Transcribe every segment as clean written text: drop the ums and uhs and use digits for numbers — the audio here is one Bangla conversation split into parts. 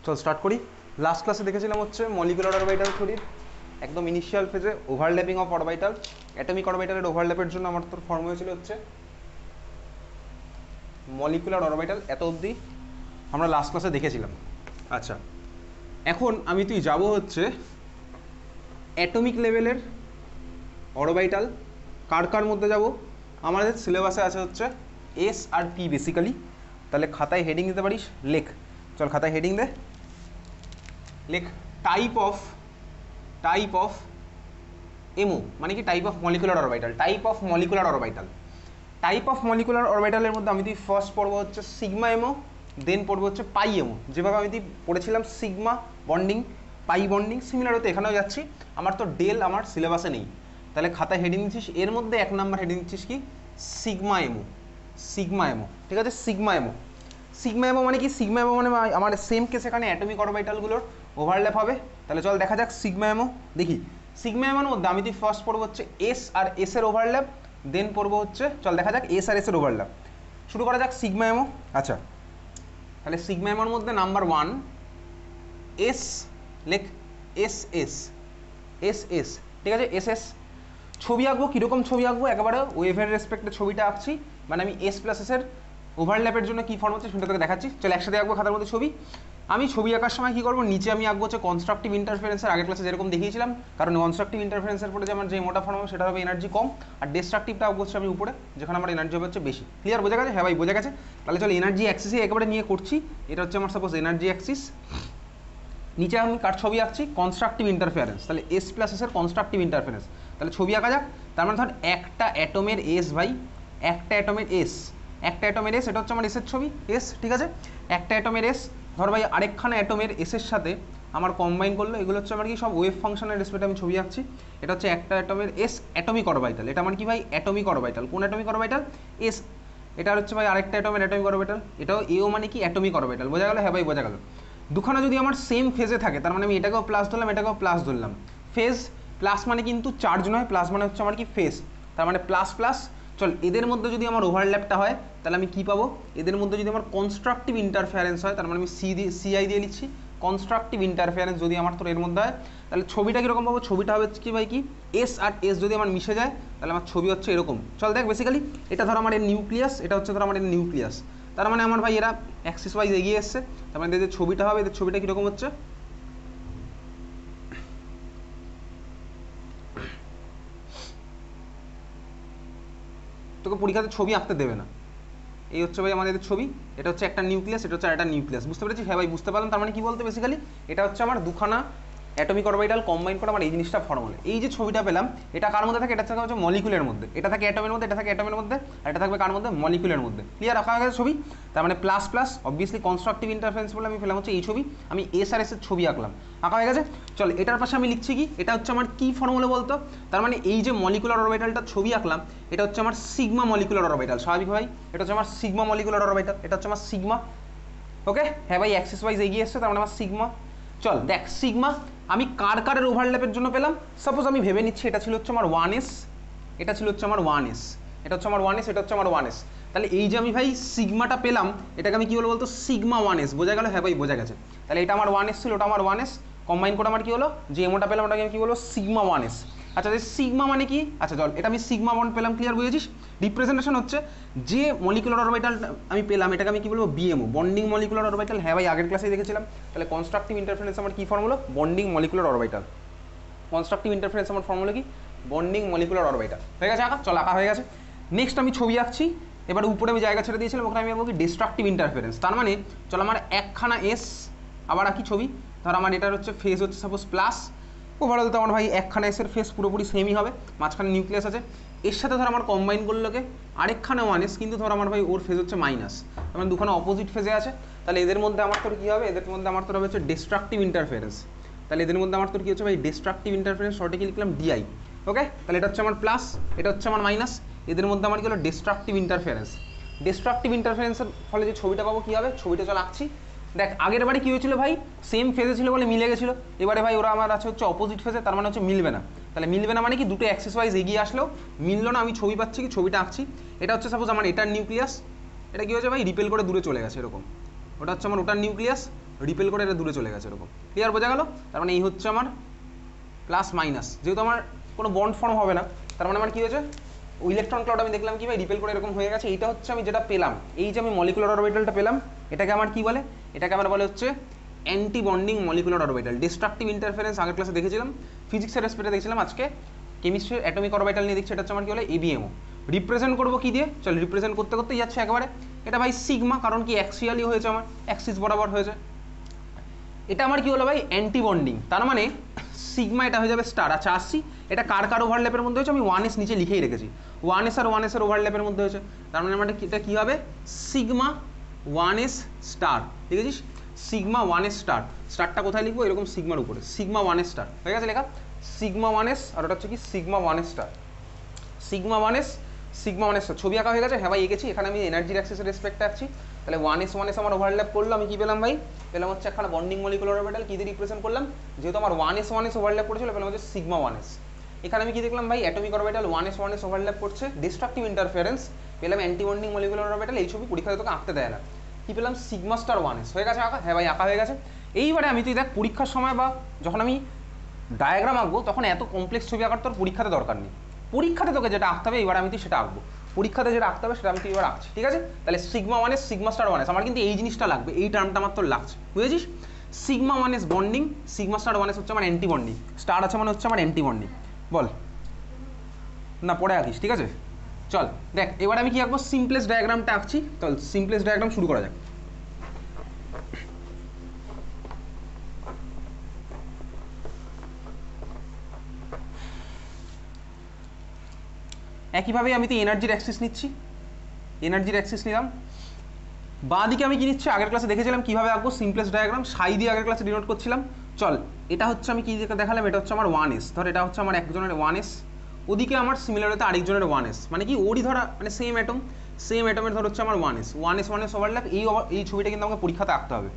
চল স্টার্ট করি। লাস্ট ক্লাসে দেখেছিলাম হচ্ছে মলিকুলার অরবিটাল থিওরির একদম ইনিশিয়াল ফেজে ওভারল্যাপিং অফ অরবিটাল, অ্যাটমিক অরবিটালের ওভারল্যাপের জন্য আমার তোর ফর্ম হয়েছিল হচ্ছে মলিকুলার অরবিটাল। এত অবধি আমরা লাস্ট ক্লাসে দেখেছিলাম। আচ্ছা, এখন আমি তুই যাব হচ্ছে অ্যাটমিক লেভেলের অরবিটাল। কার কার মধ্যে যাব? আমাদের সিলেবাসে আছে হচ্ছে এস আর পি বেসিক্যালি। তাহলে খাতায় হেডিং দিতে পারিস, লেখ। চল খাতায় হেডিং দে, লেখ টাইপ অফ এমও, মানে কি type of molecular orbital. Type of molecular orbital, type of molecular অরবিটালের মধ্যে আমি তুই ফার্স্ট পড়বো হচ্ছে সিগমা এমও, দেন পড়বো হচ্ছে পাই এমও। যেভাবে আমি তুই পড়েছিলাম সিগমা বন্ডিং, পাই বন্ডিং, সিমিলার হতে এখানেও যাচ্ছি। আমার তো ডেল আমার সিলেবাসে নেই, তাহলে খাতায় হেডিং দিচ্ছিস। এর মধ্যে 1 নাম্বার হেডিং দিচ্ছিস কি সিগমা এমও। সিগমা এমও, ঠিক আছে। সিগমা এমও, সিগমা এমও মানে কি? সিগমা এমও মানে আমার সেম কেস এখানে অ্যাটমিক অরবিটালগুলোর ওভারল্যাপ হবে। তাহলে চল দেখা যাক সিগমা এমও। দেখি সিগমা এমোর মধ্যে আমি তুই ফার্স্ট পড়বো হচ্ছে এস আর এস এর ওভারল্যাপ, দেন পড়বো হচ্ছে, চল দেখা যাক এস আর এস এর ওভারল্যাপ। শুরু করা যাক সিগমা এমও। আচ্ছা, তাহলে সিগমা এমোর মধ্যে নাম্বার 1 এস, লেখ এস এস এস এস, ঠিক আছে। এস এস ছবি আঁকবো। কীরকম ছবি আঁকবো? একেবারে ওয়েভের রেসপেক্টে ছবিটা আঁকছি, মানে আমি এস প্লাস এস এর ওভারল্যাপের জন্য কী ফর্ম হচ্ছে সেটা তোকে দেখাচ্ছি। চল একসাথে আঁকবো খাতার মধ্যে ছবি। আমি ছবি আঁকার সময় কী করবো, নিচে আমি আঁকবো হচ্ছে কনস্ট্রাকটিভ ইন্টারফারেন্সের, আগের ক্লাসে যেরকম দেখিয়েছিলাম। কারণ কনস্ট্রাকটিভ ইন্টারফারেন্সের পরে যে আমার যে মোটা ফর্ম হবে সেটা হবে এনার্জি কম, আর ডিস্ট্রাকটিভটা আঁকবো হচ্ছে আমি উপরে, যেখানে আমার এনার্জি হবে হচ্ছে বেশি। ক্লিয়ার? বোঝা গেছে? হ্যাঁ ভাই বোঝা গেছে। তাহলে চল এনার্জি অ্যাক্সিসে একেবারে নিয়ে করছি। এটা হচ্ছে আমার সাপোজ এনার্জি অ্যাক্সিস। নিচে আমি কার ছবি আঁকছি? Constructive interference. তাহলে এস প্লাস এস এর কনস্ট্রাকটিভ ইন্টারফারেন্স। তাহলে ছবি আঁকা যাক। তার মানে ধর একটা অ্যাটমের এস ভাই, একটা অ্যাটমের এস, একটা অ্যাটমের এস, এটা হচ্ছে আমার এসের ছবি এস, ঠিক আছে। একটা অ্যাটমের এস ধর ভাই আরেকখানা অ্যাটমের এসের সাথে আমার কম্বাইন করলো, এগুলো হচ্ছে আমার কি সব ওয়েভ ফাংশনের রেসপেক্টে আমি ছবি আঁকছি। এটা হচ্ছে একটা অ্যাটমের এস অ্যাটমিক অরবিটাল। এটা আমার কি ভাই? Atomic orbital. কোন অ্যাটমিক অরবিটাল? এস। এটা হচ্ছে ভাই আরেকটা অ্যাটমের অ্যাটমিক অরবিটাল। এটাও এও মানে কি? Atomic orbital. বোঝা গেল? হ্যাঁ ভাই বোঝা গেল। দুখানা যদি আমার সেম ফেজে থাকে, তার মানে আমি এটাকেও প্লাস ধরলাম, এটাকেও প্লাস ধরলাম। ফেজ প্লাস মানে কিন্তু চার্জ নয়, প্লাস মানে হচ্ছে আমার কি ফেজ, তার মানে প্লাস প্লাস। চল এদের মধ্যে যদি আমার ওভারল্যাপটা হয় তাহলে আমি কি পাবো? এদের মধ্যে যদি আমার কনস্ট্রাকটিভ ইন্টারফারেন্স হয়, তার মানে আমি সিআই দিয়ে লিখছি। কনস্ট্রাকটিভ ইন্টারফারেন্স যদি আমার তোর এর মধ্যে হয়, তাহলে ছবিটা কীরকম পাবো? ছবিটা হবে কি ভাই কি এস আর এস যদি আমার মিশে যায়, তাহলে আমার ছবি হচ্ছে এরকম। চল দেখ বেসিক্যালি এটা ধর আমার এর নিউক্লিয়াস, এটা হচ্ছে ধর আমার এর নিউক্লিয়াস। তার মানে আমার ভাই এরা অ্যাক্সিস ওয়াইজ এগিয়ে এসছে। তার মানে এদের ছবিটা হবে, এদের ছবিটা কীরকম হচ্ছে? তোকে পরীক্ষাতে ছবি আঁকতে দেবে না। এই হচ্ছে ভাই আমাদের ছবি। এটা হচ্ছে একটা নিউক্লিয়াস, এটা হচ্ছে একটা নিউক্লিয়াস। বুঝতে পেরেছি? হ্যাঁ ভাই বুঝতে পারলাম। তার মানে কি বলতে বেসিক্যালি এটা হচ্ছে আমার দুখানা অ্যাটমিক অরবিটাল কম্বাইন করে আমার এই জিনিসটা ফর্মুলা। এই যে ছবিটা পেলাম এটা কার মধ্যে থাকে? এটা থাকে হচ্ছে মলিকুলের মধ্যে। এটা থাকে অ্যাটমের মধ্যে, এটা থাকে অ্যাটমের মধ্যে, আর এটা থাকবে কার মধ্যে? মলিকুলের মধ্যে। ক্লিয়ার? রাখা হয়ে গেছে ছবি। তার মানে plus plus obviously constructive interference বলে আমি পেলাম হচ্ছে এই ছবি। আমি এস আর এস এর ছবি আঁকলাম, আঁকা হয়ে গেছে। চল এটার পাশে আমি লিখছি কি? এটা হচ্ছে আমার কি ফর্মুলা বলতো? তার মানে এই যে মলিকুলার অরবিটালটা ছবি আঁকলাম, এটা হচ্ছে আমার সিগমা মলিকুলার অরবিটাল। স্বাভাবিক ভাই এটা হচ্ছে আমার সিগমা মলিকুলার অরবিটাল। এটা হচ্ছে আমার সিগমা। ওকে হ্যাঁ ভাই অ্যাক্সিস ওয়াইজ এগিয়ে এসছে, তার মানে আমার সিগমা। চল দেখ সিগমা আমি কার কারের ওভারল্যাপের জন্য পেলাম। সাপোজ আমি ভেবে নিচ্ছি এটা ছিল হচ্ছে আমার 1s, এটা ছিল হচ্ছে আমার 1s, এটা হচ্ছে আমার 1s, এটা হচ্ছে আমার 1s। তাহলে এই যে আমি ভাই সিগমাটা পেলাম, এটাকে আমি কি বলবো বলতো? Sigma 1s। বোঝা গেল? হ্যাঁ ভাই বোঝা গেছে। তাহলে এটা আমার 1s ছিল, ওটা আমার 1s, কম্বাইন করে আমার কি হলো? যে এমোটা পেলাম ওটাকে আমি কি বলবো? Sigma 1s। আচ্ছা সিগমা মানে কি? আচ্ছা চল এটা আমি সিগমা বন্ড পেলাম। ক্লিয়ার? বুঝেছিস? রিপ্রেজেন্টেশন হচ্ছে যে মলিকুলার অরবিটাল আমি পেলাম এটাকে আমি কি বলবো? BMO, bonding molecular orbital. হ্যাঁ ভাই আগের ক্লাসে দেখেছিলাম। তাহলে কনস্ট্রাকটিভ ইন্টারফারেন্স আমার কি formula? Bonding molecular orbital. Constructive interference আমার ফর্মুলা কি? Bonding molecular orbital. হয়ে গেছে আঁকা? চল আঁকা হয়ে গেছে। নেক্সট আমি ছবি আঁকছি। এবার উপরে আমি জায়গা ছেড়ে দিয়েছিলাম, ওখানে আমি আঁকবো কি? Destructive interference. তার মানে চল আমার একখানা এস আবার আঁকি ছবি। ধর আমার এটার হচ্ছে ফেজ হচ্ছে সাপোজ প্লাস। ওভারঅল তো আমার ভাই একখানা এসের ফেস পুরোপুরি সেমই হবে, মাঝখানে নিউক্লিয়াস আছে। এর সাথে ধর আমার কম্বাইন করলোকে আরেকখানে 1s, কিন্তু ধর আমার ভাই ওর ফেজ হচ্ছে মাইনাস। তার মানে দুখানা অপোজিট ফেজে আছে। তাহলে এদের মধ্যে আমার তোর কী হবে? এদের মধ্যে আমার তোর হবে হচ্ছে ডিস্ট্রাকটিভ ইন্টারফারেন্স। তাহলে এদের মধ্যে আমার তোর কী হচ্ছে ভাই? ডিস্ট্রাকটিভ ইন্টারফারেন্স, শর্টে কি লিখলাম? ডিআই। ওকে তাহলে এটা হচ্ছে আমার প্লাস, এটা হচ্ছে আমার মাইনাস। এদের মধ্যে আমার কি হলো? Destructive interference. ডিস্ট্রাকটিভ ইন্টারফারেন্সের ফলে যে ছবিটা পাবো কী হবে? ছবিটা চল আঁকছি। দেখ আগের বারে কী হয়েছিল ভাই? সেম ফেজে ছিল বলে মিলে গেছিলো। এবারে ভাই ওরা আমার আছে হচ্ছে অপোজিট ফেজে, তার মানে হচ্ছে মিলবে না। তাহলে মিলবে না মানে কি? দুটো অ্যাক্সিস ওয়াইজ এগিয়ে আসলেও মিললো না। আমি ছবি পাচ্ছি কি? ছবিটা আঁকছি। এটা হচ্ছে সাপোজ আমার এটার নিউক্লিয়াস, এটা কী হয়েছে ভাই? রিপেল করে দূরে চলে গেছে এরকম। ওটা হচ্ছে আমার ওটার নিউক্লিয়াস, রিপেল করে এটা দূরে চলে গেছে এরকম। ক্লিয়ার, বোঝা গেল? তার মানে এই হচ্ছে আমার প্লাস মাইনাস, যেহেতু আমার কোনো বন্ড ফর্ম হবে না, তার মানে আমার কী হয়েছে, ইলেকট্রন ক্লাউড আমি দেখলাম কি ভাই রিপেল করে এরকম হয়ে গেছে। এইটা হচ্ছে আমি যেটা পেলাম, এই যে আমি মলিকুলার অরবিটালটা পেলাম, এটাকে আমার কি বলে, এটাকে আমার বলে হচ্ছে anti bonding molecular orbital. Destructive interference আগের ক্লাসে দেখেছিলাম, ফিজিক্সের রেসপেক্টে দেখেছিলাম, আজকে কেমিস্ট্রির অ্যাটমিক অরবিটাল নিয়ে দেখছি। এটা হচ্ছে আমার কি বলে এবিএমও। রিপ্রেজেন্ট করবো কি দিয়ে, চল রিপ্রেজেন্ট করতে করতেই যাচ্ছে একেবারে। এটা ভাই সিগমা, কারণ কি অ্যাক্সিয়ালি হয়েছে, আমার অ্যাক্সিস বরাবর হয়েছে। এটা আমার কি হলো ভাই অ্যান্টি বন্ডিং, তার মানে সিগমা এটা হয়ে যাবে স্টার। আচ্ছা আসছি, এটা কার কার ওভারল্যাপের মধ্যে হয়েছে, আমি 1s নিচে লিখেই রেখেছি, 1s আর 1s এর ওভারল্যাপের মধ্যে হয়েছে। তার মানে আমার এটা কী হবে, সিগমা 1s স্টার। লিখেছিস সিগমা 1s স্টার, স্টারটা কোথায় লিখবো, এরকম সিগমার উপরে, সিগমা 1s স্টার হয়ে গেছে লেখা। সিগমা 1s আর ওটা হচ্ছে কি sigma 1s star, sigma 1s sigma 1s star. ছবি আঁকা হয়ে গেছে, হ্যাঁ ভাই এঁকেছি। এখানে আমি এনার্জির অ্যাক্সিসের রেসপেক্টে আছি, তাহলে 1s আমার ওভারল্যাপ করলো, আমি কি পেলাম ভাই, পেলাম হচ্ছে একটা বন্ডিং মলিকুলার অরবিটাল। কী দিয়ে রিপ্রেজেন্ট করলাম, যেহেতু আমার 1s ওভারল্যাপ করেছিল, পেলাম হচ্ছে সিগমা 1s। এখানে আমি কি দেখলাম ভাই, অ্যাটমিক অরবিটাল 1s ওভারল্যাপ করছে, ডিস্ট্রাকটিভ ইন্টারফারেন্স পেলাম, অ্যান্টি বন্ডিং মলিকুলার অরবিটাল। এই ছবি পরীক্ষাতে তোকে আঁকতে দেয় না, কি পেলাম সিগমা স্টার 1s। হয়ে গেছে আঁকা, হ্যাঁ ভাই আঁকা হয়ে গেছে। এইবারে আমি তুই দেখ পরীক্ষার সময় বা যখন আমি ডায়াগ্রাম আঁকবো, তখন এত কমপ্লেক্স ছবি আঁকার তোর পরীক্ষাতে দরকার নেই। পরীক্ষাতে তোকে যেটা আঁকতে হবে, এবার আমি তুই সেটা আঁকবো, পরীক্ষাতে যেটা আঁকতে হবে সেটা আমি তুই এবার আঁকছি, ঠিক আছে? তাহলে sigma 1s sigma star 1s, আমার কিন্তু এই জিনিসটা লাগবে, এই টার্মটা আমার তোর লাগছে, বুঝেছিস? Sigma 1s bonding, sigma star 1s হচ্ছে আমার অ্যান্টি বন্ডিং, স্টার আছে মানে হচ্ছে আমার অ্যান্টি বন্ডিং। বল না, পরে আঁকিস, ঠিক আছে? চল দেখ এবার আমি কি আঁকবো, সিম্পলেস্ট ডায়াগ্রামটা আঁকছি। চল সিম্পলেস্ট ডায়াগ্রাম শুরু করা যাক। একইভাবে আমি তো এনার্জির অ্যাক্সিস নিচ্ছি, এনার্জির অ্যাক্সিস নিলাম। বাঁ দিকে আমি কি নিচ্ছি, আগের ক্লাসে দেখেছিলাম কীভাবে আঁকবো সিম্পলেস্ট ডায়াগ্রাম, সাই দিয়ে আগের ক্লাসে ডিনোট করছিলাম। চল এটা হচ্ছে আমি কি দেখালাম, এটা হচ্ছে আমার 1s, ধর এটা হচ্ছে আমার একজনের 1s, ওদিকে আমার সিমিলার হতে আরেকজনের 1s, মানে কি ওরই ধরা মানে সেম অ্যাটম, সেম অ্যাটমের ধর হচ্ছে আমার 1s ওভারল্যাপ। এই ছবিটা কিন্তু আমাকে পরীক্ষাতে আঁকতে হবে।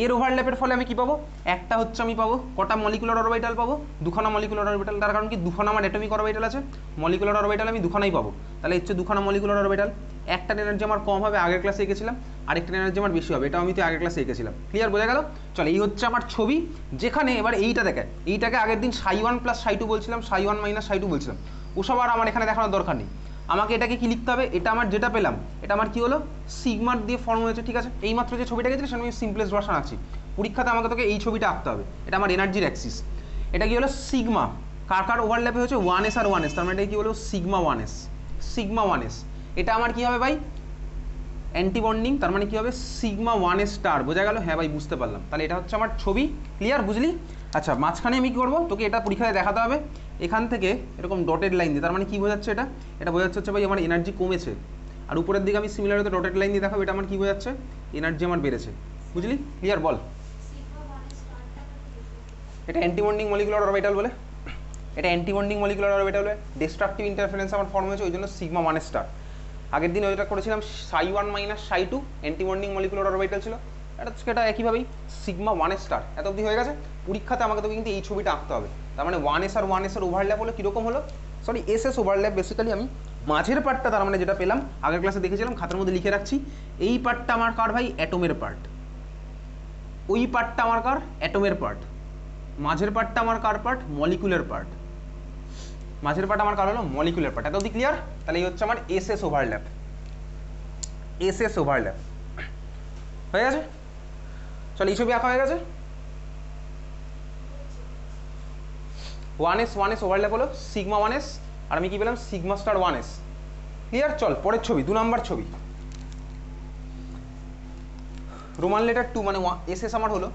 এর ওভারল্যাপের ফলে আমি কি পাবো, একটা হচ্ছে আমি পাবো কটা মলিকুলার অরবিটাল পাবো, দুখানা মলিকুলার অরবিটাল। তার কারণ কি দুখানা আমার অ্যাটমিক অরবিটাল আছে, মলিকুলার অরবিটাল আমি দুখানাই পাবো। তাহলে হচ্ছে দুখানা মলিকুলার অরবিটাল, একটা এনার্জি আমার কম হবে, আগের ক্লাসে এঁকেছিলাম, আরেকটা এনার্জি আমার বেশি হবে, এটাও আমি তো আগের ক্লাসে এঁকেছিলাম। ক্লিয়ার, বোঝা গেল? চল এই হচ্ছে আমার ছবি, যেখানে এবার এইটা দেখে, এইটাকে আগের দিন সাই 1 প্লাস সাই 2 বলছিলাম, সাই 1 মাইনাস সাই 2 বলছিলাম, ওসব আর আমার এখানে দেখানোর দরকার নেই। আমাকে এটাকে কি লিখতে হবে, এটা আমার যেটা পেলাম, এটা আমার কি হলো সিগমার দিয়ে ফর্ম হয়েছে, ঠিক আছে? এইমাত্র যে ছবিটা গেছিল সেটা আমি সিম্পলেস্ট ভার্সন আছি, পরীক্ষাতে আমাকে তোকে এই ছবিটা আঁকতে হবে। এটা আমার এনার্জির অ্যাক্সিস, এটা কি হলো সিগমা, কার কার ওভারল্যাপে হয়েছে 1s আর 1s, তার মানে এটা কি হলো সিগমা 1s, সিগমা 1s। এটা আমার কি হবে ভাই অ্যান্টি বন্ডিং, তার মানে কি হবে সিগমা 1s স্টার। বোঝা গেল? হ্যাঁ ভাই বুঝতে পারলাম। তাহলে এটা হচ্ছে আমার ছবি, ক্লিয়ার, বুঝলি? আচ্ছা মাঝখানে আমি কি করবো, তোকে এটা পরীক্ষায় দেখাতে হবে, এখান থেকে এরকম ডটেড লাইন দিয়ে, তার মানে কি বোঝাচ্ছে এটা, এটা বোঝাচ্ছে হচ্ছে ভাই আমার এনার্জি কমেছে। আর উপরের দিকে আমি সিমিলার হতে ডটেড লাইন দিয়ে দেখাবো, এটা আমার কি বোঝাচ্ছে এনার্জি আমার বেড়েছে, বুঝলি? ক্লিয়ার, বল। এটা অ্যান্টি বন্ডিং মলিকুলার অরবিটাল বলে, এটা অ্যান্টি বন্ডিং মলিকুলার অরবিটাল বলে, ডিস্ট্রাকটিভ ইন্টারফারেন্স আমার ফর্ম হয়েছে, ওই জন্য সিগমা 1s স্টার। আগের দিন ওইটা করেছিলাম সাই 1 মাইনাস সাই 2, অ্যান্টি বন্ডিং মলিকুলার অরবিটাল ছিল, এটা একইভাবেই সিগমা 1s স্টার। এত অবধি হয়ে গেছে। পরীক্ষাতে আমাকে তো কিন্তু এই ছবিটা আঁকতে হবে, তার মানে 1s আর 1s এর ওভারল্যাপ হলো কীরকম হলো, সরি এসএস ওভারল্যাপ। বেসিক্যালি আমি মাঝের পার্টটা, তার মানে যেটা পেলাম আগের ক্লাসে দেখেছিলাম, খাতার মধ্যে লিখে রাখছি, এই পার্টটা আমার কার ভাই অ্যাটমের পার্ট, ওই পার্টটা আমার কার অ্যাটমের পার্ট, মাঝের পার্টটা আমার কার পার্ট মলিকুলার পার্ট, মাঝের পার্ট আমার কার হলো মলিকুলার পার্ট। এত অবধি ক্লিয়ার? তাহলে এই হচ্ছে আমার এসএস ওভারল্যাপ, এসএস ওভারল্যাপ হয়ে গেছে। চল এই ছবি আঁকা হয়ে গেছে। 1s ওভারল্যাপ হলো সিগমা 1s, আর আমি কি পেলাম সিগমা স্টার 1s। ক্লিয়ার? চল পরের ছবি, 2 নম্বর ছবি, রোমান লেটার 2, মানে এসএস আমার হলো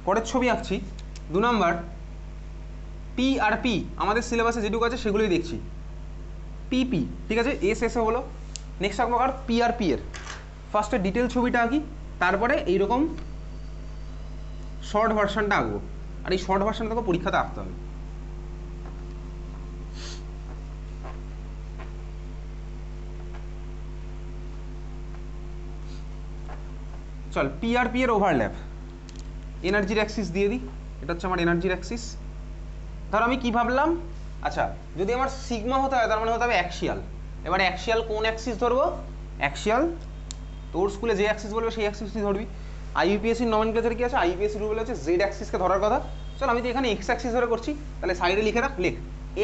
পরের ছবি আঁকছি 2 নম্বর। পি আর পি আমাদের সিলেবাসে যেটুকু আছে সেগুলোই দেখছি, পিপি, ঠিক আছে? এস এসে হলো। নেক্সট আঁকবো আর পি আর পি এর, ফার্স্টে ডিটেল ছবিটা আঁকি, তারপরে এইরকম শর্ট ভার্সনটা আঁকবো, আর এই শর্ট ভার্সনটা তোকে পরীক্ষাতে আঁকতে হবে। চল পি আর পি এর ওভারল্যাপ, এনার্জির অ্যাক্সিস দিয়ে দিই, এটা হচ্ছে আমার এনার্জির অ্যাক্সিস। ধর আমি কি ভাবলাম, আচ্ছা যদি আমার সিগমা হতে হয় তার মানে হতে হবে অ্যাক্সিয়াল। এবার অ্যাক্সিয়াল কোন অ্যাক্সিস ধরবো? অ্যাক্সিয়াল তোর স্কুলে যে অ্যাক্সিস বলবে সেই অ্যাক্সিস তুই ধরবি। আইইউপিএসসির নমেনক্লেচারে কি আছে? আইইউপিএসসি রুল হচ্ছে জেড অ্যাক্সিসকে ধরার কথা। চল আমি তো এখানে এক্স অ্যাক্সিস ধরে করছি, তাহলে সাইডে লিখে রাখ, লেখ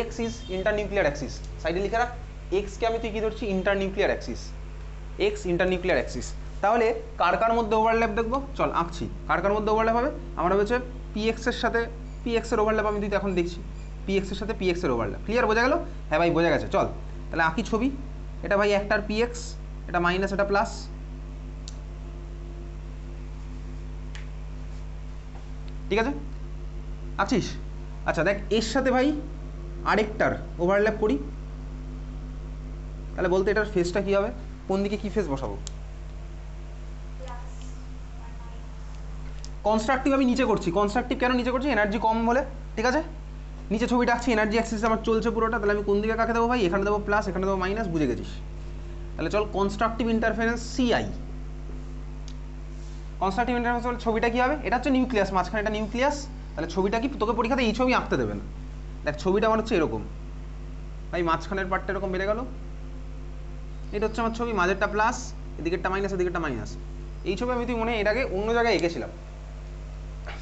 এক্স ইজ ইন্টারনিউক্লিয়ার অ্যাক্সিস। সাইডে লিখে রাখ এক্সকে আমি তুই কি ধরছি? ইন্টারনিউক্লিয়ার অ্যাক্সিস, এক্স ইন্টারনিউক্লিয়ার অ্যাক্সিস। তাহলে কার কার মধ্যে ওভারল্যাপ দেখবো? চল আঁকছি। কার কার মধ্যে ওভারল্যাপ হবে? আমার হচ্ছে পি এক্সের সাথে পি এক্সের ওভারল্যাপ আমি তুই এখন দেখছি, পি এক্সের সাথে পি এক্সের ওভারল্যাপ। ক্লিয়ার? বোঝা গেল? হ্যাঁ ভাই বোঝা গেছে। চল তাহলে আঁকি ছবি। এটা ভাই একটার পি এক্স, এটা মাইনাস, এটা প্লাস। ঠিক আছে, আছিস? আচ্ছা দেখ এর সাথে ভাই আরেকটার ওভারল্যাপ করি, তাহলে বলতে এটার ফেসটা কী হবে? কোন দিকে কী ফেস বসাবো? কনস্ট্রাকটিভ আমি নিচে করছি। কনস্ট্রাকটিভ কেন নিচে করছি? এনার্জি কম বলে। ঠিক আছে, নিচে ছবিটা আঁকছি, এনার্জি অ্যাক্সিস আমার চলছে পুরোটা। তাহলে আমি কোন দিকে কাকে দেবো ভাই? এখানে দেবো প্লাস, এখানে দেবো মাইনাস। বুঝে গেছিস? তাহলে চল constructive interference CI. Constructive interference বলে ছবিটা কী হবে? এটা হচ্ছে নিউক্লিয়াস, মাঝখানে এটা নিউক্লিয়াস। তাহলে ছবিটা কি? তোকে পরীক্ষাতে এই ছবি আঁকতে দেবে না। দেখ ছবিটা আমার হচ্ছে এরকম ভাই, মাঝখানের পার্টটা এরকম বেড়ে গেল। এটা হচ্ছে আমার ছবি, মাঝেরটা প্লাস, এদিকেরটা মাইনাস, এদিকেরটা মাইনাস। এই ছবি আমি তুই মনে এর আগে অন্য জায়গায় এঁকেছিলাম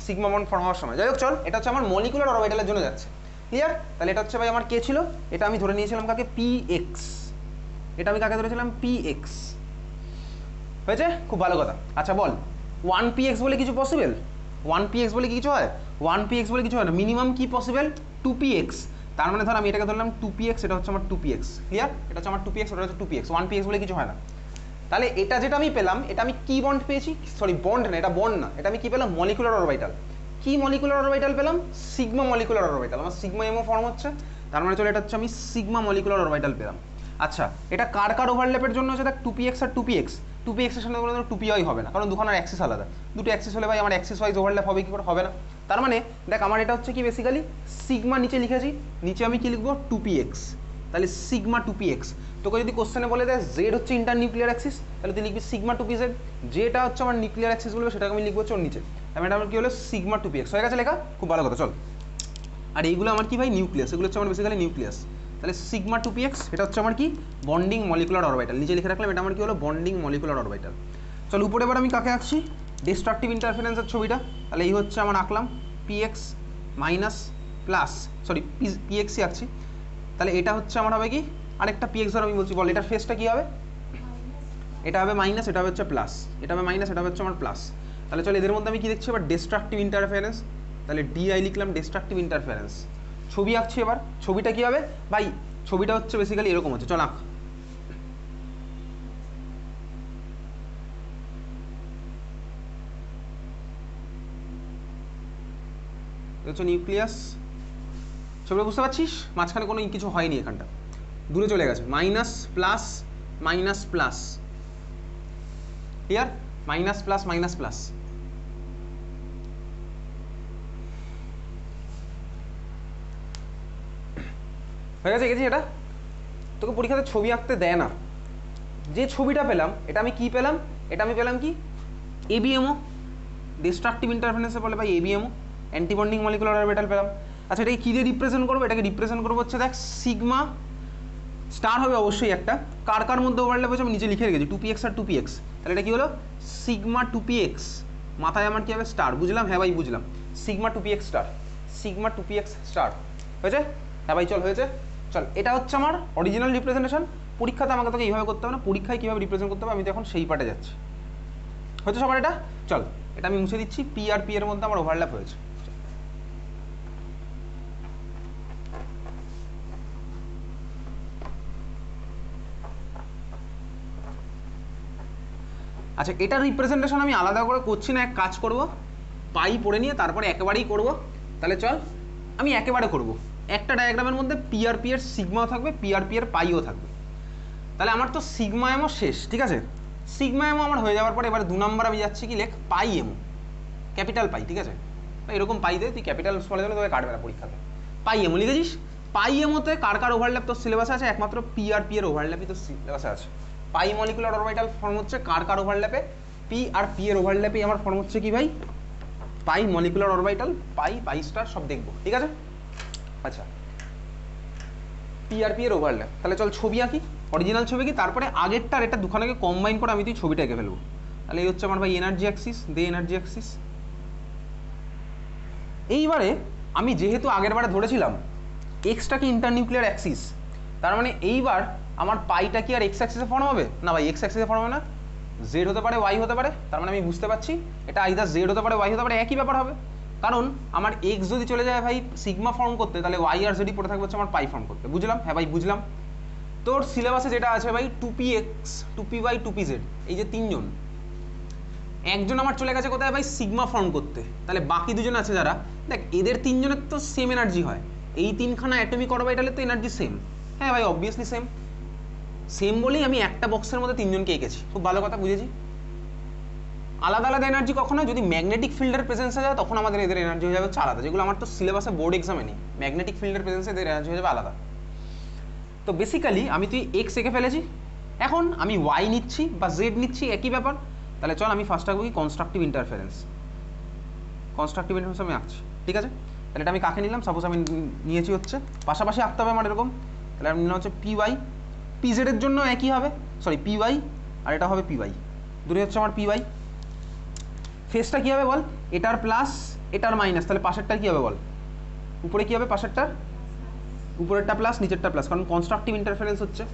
সিগমা বন্ড ফর্ম হওয়ার সময়। যাই হোক চল, এটা হচ্ছে আমার মলিকুলার অরবিটালের জন্য যাচ্ছে। ক্লিয়ার? তাহলে এটা হচ্ছে ভাই আমার কে ছিল? এটা আমি ধরে নিয়েছিলাম কাকে? P x. এটা আমি কাকে ধরেছিলাম? P x. হয়েছে? খুব ভালো কথা। আচ্ছা বল, ওয়ান পি এক্স বলে কিছু পসিবল? ওয়ান পি এক্স বলে কি কিছু হয়? ওয়ান পি এক্স বলে কিছু হয় না। মিনিমাম কি পসিবল? Two P x. তার মানে ধর আমি এটাকে ধরলাম টু পি এক্স, এটা হচ্ছে আমার টু পি এক্স। ক্লিয়ার? এটা হচ্ছে আমার টু পি এক্স, ওটা হচ্ছে two P x. One p x বলে কিছু হয় না। তাহলে এটা যেটা আমি পেলাম, এটা আমি কি বন্ড পেয়েছি? সরি বন্ড না, এটা বন্ড না, এটা আমি কি পেলাম? Molecular orbital. কি মলিকুলার অরবিটাল পেলাম? Sigma molecular orbital. আমার সিগমা এমও ফর্ম হচ্ছে, তার মানে চলো এটা হচ্ছে আমি সিগমা মলিকুলার অরবিটাল পেলাম। আচ্ছা এটা কার কার ওভারল্যাপের জন্য হচ্ছে? দেখ টু পি এক্স আর two P X. Two P এক্সের সাথে কোনো টু পি ওয়াই হবে না, কারণ দুখানার অ্যাক্সিস আলাদা। দুটো অ্যাক্সিস হলে ভাই আমার অ্যাক্সিস ওয়াইজ ওভারল্যাপ হবে কি করে? হবে না। তার মানে দেখ আমার এটা হচ্ছে কি বেসিক্যালি সিগমা, নিচে লিখেছি, নিচে আমি কি লিখবো? Two P x. তাহলে সিগমা টু পি এক্স। তোকে যদি কোশ্চেনে বলে দেয় জেড হচ্ছে ইন্টার নিউক্লিয়ার অ্যাক্সিস, তাহলে তুই লিখবি সিগমা টু পি জেড। যেটা হচ্ছে আমার নিউক্লিয়ার অ্যাক্সিস বলবে সেটাকে আমি লিখবো ওর নিচে। তাহলে এটা আমার কি হলো? Sigma two P x. হয়ে গেছে লেখা? খুব ভালো কথা। চল, আর এইগুলো আমার কি ভাই? নিউক্লিয়াস। এগুলো হচ্ছে আমার বেসিক্যালি নিউক্লিয়াস। তাহলে সিগমা টু পি এক্স এটা হচ্ছে আমার কি? Bonding molecular orbital. নিচে লিখে রাখলাম এটা আমার কি হলো? Bonding molecular orbital. চল উপরে এবার আমি কাকে আঁকছি? ডিস্ট্রাকটিভ ইন্টারফারেন্সের ছবিটা। তাহলে এই হচ্ছে আমার আঁকলাম P X minus plus, sorry P এক্সই আঁকছি। তাহলে এটা হচ্ছে আমার হবে কি? আরেকটা পি এক্স ধর আমি বলছি, বল এটার ফেসটা কী হবে? এটা হবে মাইনাস, এটা হচ্ছে প্লাস। এটা হবে মাইনাস, এটা হচ্ছে আমার প্লাস। তাহলে চল এদের মধ্যে আমি কি দেখছি এবার? Destructive interference. তাহলে ডিআই লিখলাম, ডিস্ট্রাকটিভ ইন্টারফারেন্স। ছবি আঁকছি এবার। ছবিটা কী হবে ভাই? ছবিটা হচ্ছে বেসিক্যালি এরকম হচ্ছে। চল আঁক। হচ্ছে নিউক্লিয়াস। ছবিটা বুঝতে পারছিস? মাঝখানে কোনো কিছু হয়নি, এখানটা দূরে চলে গেছে। Minus plus minus plus. Clear? Minus plus minus plus. হয়ে গেছে? গেছি? এটা তোকে পরীক্ষাতে ছবি আঁকতে দেয় না। যে ছবিটা পেলাম এটা আমি কি পেলাম? এটা আমি পেলাম কি? এবিএমও। ডিস্ট্রাকটিভ ইন্টারফারেন্সে বলে ভাই এবিএমও, অ্যান্টিবন্ডিং মলিকুলার অরবিটাল পেলাম। আচ্ছা এটাকে কী দিয়ে রিপ্রেজেন্ট করবো? এটাকে রিপ্রেজেন্ট করবো হচ্ছে দেখ সিগমা স্টার হবে অবশ্যই একটা। কার কার মধ্যে ওভারল্যাপ হয়েছে আমি নিচে লিখে রেখেছি, টু পি এক্স আর টু পি এক্স। তাহলে এটা কি হলো? Sigma two P x. মাথায় আমার কি হবে? স্টার। বুঝলাম? হ্যাঁ ভাই বুঝলাম। Sigma two P x star, sigma two P x star. হয়েছে? হ্যাঁ ভাই চল হয়েছে। চল এটা হচ্ছে আমার অরিজিনাল রিপ্রেজেন্টেশন। পরীক্ষাতে আমাকে তোকে এইভাবে করতে হবে না, পরীক্ষায় কীভাবে রিপ্রেজেন্ট করতে হবে আমি তো এখন সেই পার্টে যাচ্ছি। হয়েছে সবার এটা? চল এটা আমি মুছে দিচ্ছি। পি আর পি এর মধ্যে আমার ওভারল্যাপ হয়েছে। আচ্ছা এটার রিপ্রেজেন্টেশন আমি আলাদা করে করছি না, এক কাজ করব, পাই পড়ে নিয়ে তারপরে একেবারেই করব। তাহলে চল আমি একেবারে করব। একটা ডায়াগ্রামের মধ্যে পি আর পি এর সিগমাও থাকবে, পি আর পি এর পাইও থাকবে। তাহলে আমার তো সিগমা এমও শেষ। ঠিক আছে, সিগমা এমও আমার হয়ে যাওয়ার পরে এবার 2 নম্বর আমি যাচ্ছি কি? লেখ পাই এমও, ক্যাপিটাল পাই। ঠিক আছে, এরকম পাই দে, তুই ক্যাপিটাল স্মলের জন্য তোকে কাটবে না পরীক্ষাতে। পাই এমও লিখেছিস। পাই এমোতে কার কার ওভারল্যাপ তোর সিলেবাসে আছে? একমাত্র পি আর পি এর ওভারল্যাপই তোর সিলেবাসে আছে। পাই মলিকুলার অরবিটাল ফর্ম হচ্ছে কার কার ওভারল্যাপে? পি আর পি এর ওভারল্যাপে আমার ফর্ম হচ্ছে কি ভাই? পাই মলিকুলার অরবিটাল, পাই পাই স্টার সব দেখবো। ঠিক আছে? আচ্ছা পি আর পি এর ওভারল্যাপ। তাহলে চল ছবি আঁকি, অরিজিনাল ছবি কি, তারপরে আগেরটার এটা দুখানাকে কম্বাইন করে আমি তুই ছবিটা এঁকে ফেলবো। তাহলে এই হচ্ছে আমার ভাই এনার্জি অ্যাক্সিস, দে এনার্জি অ্যাক্সিস। এইবারে আমি যেহেতু আগের বারে ধরেছিলাম এক্সটা কি ইন্টারনিউক্লিয়ার অ্যাক্সিস, তার মানে এইবার আমার পাইটা কি আর এক্স অ্যাক্সিসে ফর্ম হবে না ভাই, এক্স অ্যাক্সিসে ফর্ম হবে না, জেড হতে পারে ওয়াই হতে পারে। তার মানে আমি বুঝতে পারছি এটা আইদার জেড হতে পারে ওয়াই হতে পারে, একই ব্যাপার হবে। কারণ আমার এক্স যদি চলে যায় ভাই সিগমা ফর্ম করতে, তাহলে ওয়াই আর জেডই পড়ে থাকবে হচ্ছে আমার পাই ফর্ম করতে। বুঝলাম? হ্যাঁ ভাই বুঝলাম। তোর সিলেবাসে যেটা আছে ভাই 2p x 2p Y 2p Z, এই যে তিনজন, একজন আমার চলে গেছে কোথায় ভাই সিগমা ফর্ম করতে, তাহলে বাকি দুজন আছে যারা, দেখ এদের তিনজনের তো সেম এনার্জি হয়, এই তিনখানা অ্যাটমিক অরবিটালে তো এনার্জি সেম। হ্যাঁ ভাই অবভিয়াসলি সেম, সেম বলেই আমি একটা বক্সের মধ্যে তিনজনকে এঁকেছি। খুব ভালো কথা, বুঝেছি। আলাদা আলাদা এনার্জি কখনো যদি ম্যাগনেটিক ফিল্ডের প্রেজেন্সে যায় তখন আমাদের এদের এনার্জি হয়ে যাবে হচ্ছে আলাদা, যেগুলো আমার তো সিলেবাসে বোর্ড এক্সামে নেই। ম্যাগনেটিক ফিল্ডের প্রেজেন্সে এদের এনার্জি হয়ে যাবে আলাদা। তো বেসিক্যালি আমি তুই এক্স এঁকে ফেলেছি, এখন আমি ওয়াই নিচ্ছি বা জেড নিচ্ছি, একই ব্যাপার। তাহলে চল আমি ফার্স্ট আঁকবো কি কনস্ট্রাকটিভ ইন্টারফারেন্স। কনস্ট্রাকটিভ ইন্টারফারেন্স আমি আঁকছি, ঠিক আছে। তাহলে এটা আমি কাকে নিলাম, সাপোজ আমি নিয়েছি হচ্ছে পাশাপাশি আঁকতে হবে আমার এরকম। তাহলে আমি নিলাম হচ্ছে পি ওয়াই, পি জেডের জন্য একই হবে, সরি পি ওয়াই আর এটা হবে পি ওয়াই, দূরে হচ্ছে আমার পি ওয়াই। ফেসটা কী হবে বল, এটার প্লাস এটার মাইনাস, তাহলে পাশেরটা কী হবে বল, উপরে কী হবে পাশেরটার, উপরেরটা প্লাস নিচেরটা প্লাস, কারণ কনস্ট্রাকটিভ ইন্টারফারেন্স হচ্ছে।